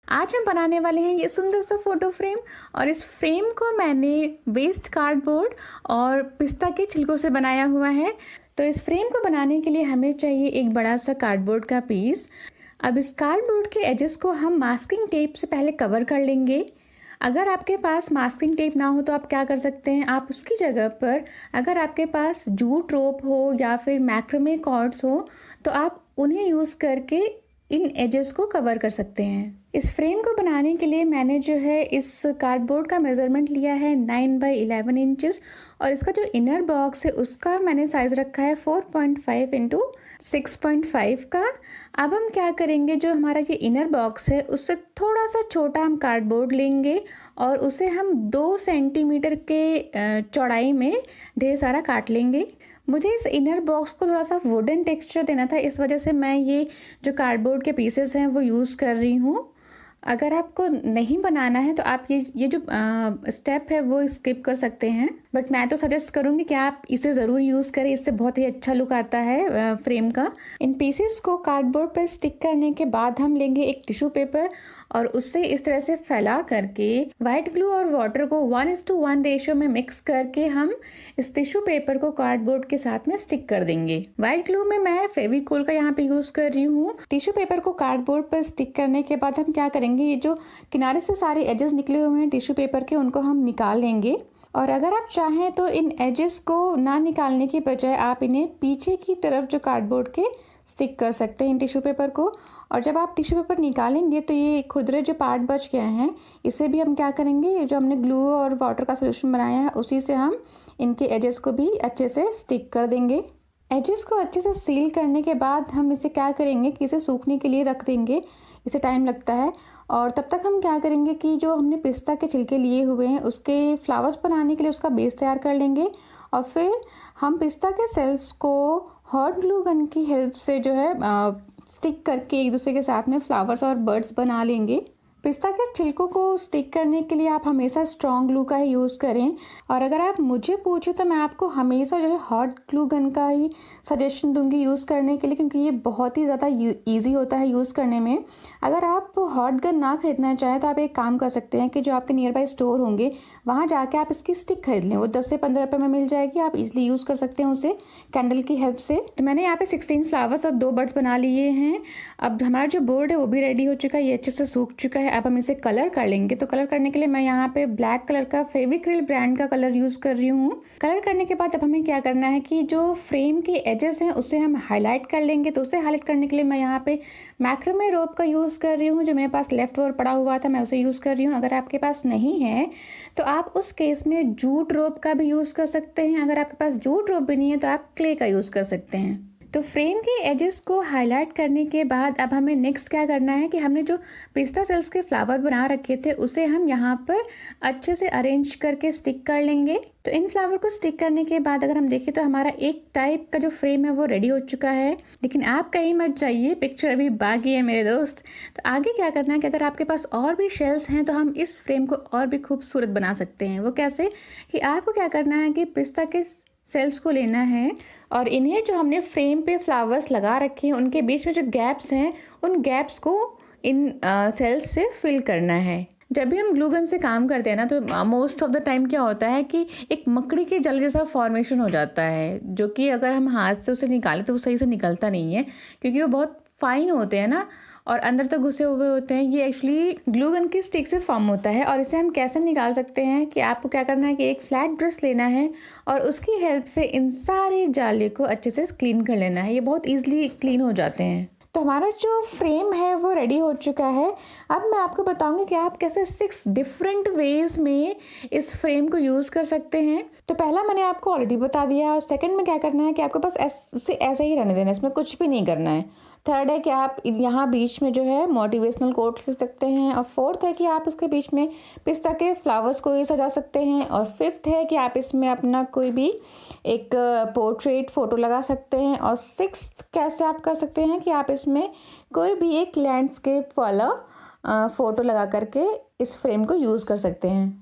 आज हम बनाने वाले हैं ये सुंदर सा फोटो फ्रेम। और इस फ्रेम को मैंने वेस्ट कार्डबोर्ड और पिस्ता के छिलकों से बनाया हुआ है। तो इस फ्रेम को बनाने के लिए हमें चाहिए एक बड़ा सा कार्डबोर्ड का पीस। अब इस कार्डबोर्ड के एजेस को हम मास्किंग टेप से पहले कवर कर लेंगे। अगर आपके पास मास्किंग टेप ना हो तो आप क्या कर सकते हैं, आप उसकी जगह पर अगर आपके पास जूट रोप हो या फिर मैक्रोमे कॉर्ड्स हो तो आप उन्हें यूज़ करके इन एजेस को कवर कर सकते हैं। इस फ्रेम को बनाने के लिए मैंने जो है इस कार्डबोर्ड का मेज़रमेंट लिया है 9x11 इंचेस और इसका जो इनर बॉक्स है उसका मैंने साइज़ रखा है 4.5 इंटू 6.5 का। अब हम क्या करेंगे, जो हमारा ये इनर बॉक्स है उससे थोड़ा सा छोटा हम कार्डबोर्ड लेंगे और उसे हम 2 सेंटीमीटर के चौड़ाई में ढेर सारा काट लेंगे। मुझे इस इनर बॉक्स को थोड़ा सा वुडन टेक्सचर देना था, इस वजह से मैं ये जो कार्डबोर्ड के पीसेस हैं वो यूज़ कर रही हूँ। अगर आपको नहीं बनाना है तो आप ये जो स्टेप है वो स्किप कर सकते हैं, बट मैं तो सजेस्ट करूँगी कि आप इसे ज़रूर यूज़ करें, इससे बहुत ही अच्छा लुक आता है फ्रेम का। इन पीसेस को कार्डबोर्ड पर स्टिक करने के बाद हम लेंगे एक टिश्यू पेपर और उससे इस तरह से फैला करके वाइट ग्लू और वाटर को 1:1 रेशियो में मिक्स करके हम इस टिश्यू पेपर को कार्डबोर्ड के साथ में स्टिक कर देंगे। वाइट ग्लू में मैं फेविकोल का यहाँ पे यूज़ कर रही हूँ। टिश्यू पेपर को कार्डबोर्ड पर स्टिक करने के बाद हम क्या करेंगे, ये जो किनारे से सारे एजेस निकले हुए हैं टिश्यू पेपर के उनको हम निकाल लेंगे। और अगर आप चाहें तो इन एजेस को ना निकालने की बजाय आप इन्हें पीछे की तरफ जो कार्डबोर्ड के स्टिक कर सकते हैं इन टिश्यू पेपर को। और जब आप टिश्यू पेपर निकालेंगे तो ये खुरदरे जो पार्ट बच गए हैं इसे भी हम क्या करेंगे, जो हमने ग्लू और वाटर का सोल्यूशन बनाया है उसी से हम इनके एजेस को भी अच्छे से स्टिक कर देंगे। एजेस को अच्छे से सील करने के बाद हम इसे क्या करेंगे कि इसे सूखने के लिए रख देंगे, इसे टाइम लगता है। और तब तक हम क्या करेंगे कि जो हमने पिस्ता के छिलके लिए हुए हैं उसके फ्लावर्स बनाने के लिए उसका बेस तैयार कर लेंगे। और फिर हम पिस्ता के सेल्स को हॉट ग्लू गन की हेल्प से जो है स्टिक करके एक दूसरे के साथ में फ्लावर्स और बर्ड्स बना लेंगे। पिस्ता के छिलकों को स्टिक करने के लिए आप हमेशा स्ट्रॉन्ग ग्लू का ही यूज़ करें। और अगर आप मुझे पूछो तो मैं आपको हमेशा जो है हॉट ग्लू गन का ही सजेशन दूंगी यूज़ करने के लिए, क्योंकि ये बहुत ही ज़्यादा ईजी होता है यूज़ करने में। अगर आप हॉट गन ना खरीदना चाहें तो आप एक काम कर सकते हैं कि जो आपके नियर बाई स्टोर होंगे वहाँ जाके आप इसकी स्टिक खरीद लें, वो 10 से 15 रुपये में मिल जाएगी। आप इजीली यूज़ कर सकते हैं उसे कैंडल की हेल्प से। तो मैंने यहाँ पे 16 फ्लावर्स और 2 बर्ड्स बना लिए हैं। अब हमारा जो बोर्ड है वो भी रेडी हो चुका है, ये अच्छे से सूख चुका है। अब हम इसे कलर कर लेंगे। तो कलर करने के लिए मैं यहाँ पे ब्लैक कलर का फेविक्रिल ब्रांड का कलर यूज कर रही हूँ। कलर करने के बाद अब हमें क्या करना है कि जो फ्रेम के एजेस हैं उसे हम हाईलाइट कर लेंगे। तो उसे हाईलाइट करने के लिए मैं यहाँ पे मैक्रोमे रोप का यूज कर रही हूँ, जो मेरे पास लेफ्ट ओवर पड़ा हुआ था मैं उसे यूज कर रही हूँ। अगर आपके पास नहीं है तो आप उस केस में जूट रोप का भी यूज कर सकते हैं। अगर आपके पास जूट रोप भी नहीं है तो आप क्ले का यूज कर सकते हैं। तो फ्रेम के एजेस को हाईलाइट करने के बाद अब हमें नेक्स्ट क्या करना है कि हमने जो पिस्ता सेल्स के फ्लावर बना रखे थे उसे हम यहाँ पर अच्छे से अरेंज करके स्टिक कर लेंगे। तो इन फ्लावर को स्टिक करने के बाद अगर हम देखें तो हमारा एक टाइप का जो फ्रेम है वो रेडी हो चुका है। लेकिन आप कहीं मत जाइए, पिक्चर अभी बाकी है मेरे दोस्त। तो आगे क्या करना है कि अगर आपके पास और भी शेल्स हैं तो हम इस फ्रेम को और भी खूबसूरत बना सकते हैं। वो कैसे कि आपको क्या करना है कि पिस्ता के सेल्स को लेना है और इन्हें जो हमने फ्रेम पे फ्लावर्स लगा रखे हैं उनके बीच में जो गैप्स हैं उन गैप्स को इन सेल्स से फिल करना है। जब भी हम ग्लू गन से काम करते हैं ना तो मोस्ट ऑफ द टाइम क्या होता है कि एक मकड़ी के जल जैसा फॉर्मेशन हो जाता है, जो कि अगर हम हाथ से उसे निकालें तो वो सही से निकलता नहीं है, क्योंकि वो बहुत फाइन होते हैं ना और अंदर तक घुसे हुए होते हैं। ये एक्चुअली ग्लू गन की स्टिक से फॉर्म होता है। और इसे हम कैसे निकाल सकते हैं कि आपको क्या करना है कि एक फ्लैट ब्रश लेना है और उसकी हेल्प से इन सारे जाले को अच्छे से क्लीन कर लेना है। ये बहुत ईजिली क्लीन हो जाते हैं। तो हमारा जो फ्रेम है वो रेडी हो चुका है। अब मैं आपको बताऊंगी कि आप कैसे 6 डिफरेंट वेज में इस फ्रेम को यूज़ कर सकते हैं। तो पहला मैंने आपको ऑलरेडी बता दिया। और सेकंड में क्या करना है कि आपको बस ऐसे ही रहने देना, इसमें कुछ भी नहीं करना है। थर्ड है कि आप यहाँ बीच में जो है मोटिवेशनल कोट लिख सकते हैं। और फोर्थ है कि आप इसके बीच में पिस्ता के फ्लावर्स को ये सजा सकते हैं। और फिफ्थ है कि आप इसमें अपना कोई भी एक पोर्ट्रेट फ़ोटो लगा सकते हैं। और सिक्स्थ कैसे आप कर सकते हैं कि आप इसमें कोई भी एक लैंडस्केप वाला फ़ोटो लगा करके इस फ्रेम को यूज़ कर सकते हैं।